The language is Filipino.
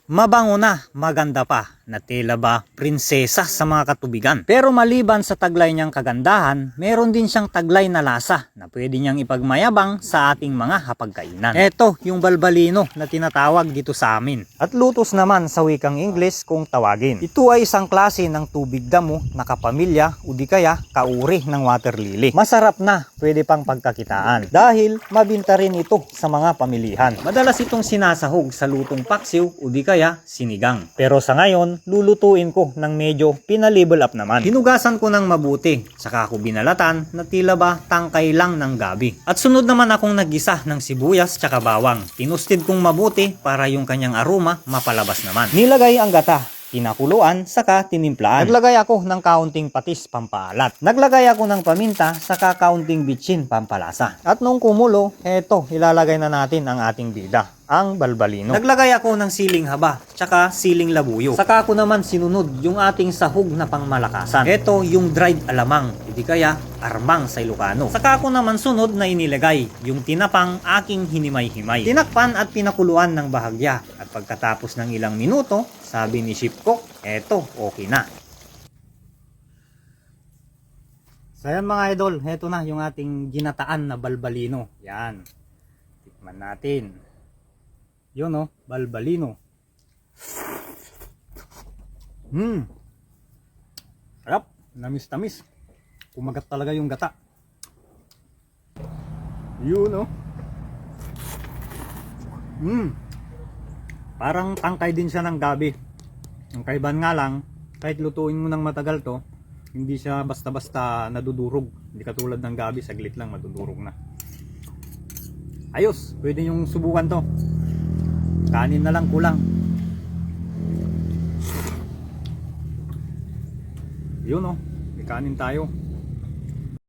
Mabango na, maganda pa, na tila ba prinsesa sa mga katubigan. Pero maliban sa taglay niyang kagandahan, meron din siyang taglay na lasa na pwede niyang ipagmayabang sa ating mga hapagkainan. Ito yung balbalino na tinatawag dito sa amin. At lutos naman sa wikang Ingles kung tawagin. Ito ay isang klase ng tubig damo na kapamilya o di kaya kauri ng water lily. Masarap na, pwede pang pagkakitaan dahil mabinta rin ito sa mga pamilihan. Madalas itong sinasahog sa lutong paksiw o di kaya sinigang. Pero sa ngayon, lulutuin ko ng medyo pina-level up naman. Hinugasan ko ng mabuti, saka ko binalatan na tila ba tangkay lang ng gabi. At sunod naman akong naggisa ng sibuyas tsaka bawang. Tinusted kong mabuti para yung kanyang aroma mapalabas naman. Nilagay ang gata, pinakuluan, saka tinimplaan. Naglagay ako ng kaunting patis pampaalat. Naglagay ako ng paminta, saka kaunting bitsin pampalasa. At nung kumulo, eto, ilalagay na natin ang ating bida, ang balbalino. Naglagay ako ng siling haba, tsaka siling labuyo. Saka ako naman sinunod yung ating sahog na pangmalakasan. Eto yung dried alamang, hindi kaya armang sa Ilocano. Saka ako naman sunod na inilagay yung tinapang aking hinimay-himay. Tinakpan at pinakuluan ng bahagya. At pagkatapos ng ilang minuto, sabi ni Chef Cook, eto, okay na. So yan mga idol, eto na yung ating ginataan na balbalino. Yan. Tikman natin. Yun o, balbalino. Sarap, namis-tamis. Kumagat talaga yung gata. Yun o. Parang tangkay din siya ng gabi. Ang kaibahan nga lang, kahit lutuin mo ng matagal to, hindi siya basta-basta nadudurog. Hindi katulad ng gabi, saglit lang madudurog na. Ayos, pwede yung subukan to. Kanin na lang kulang. Yun o, may kanin tayo.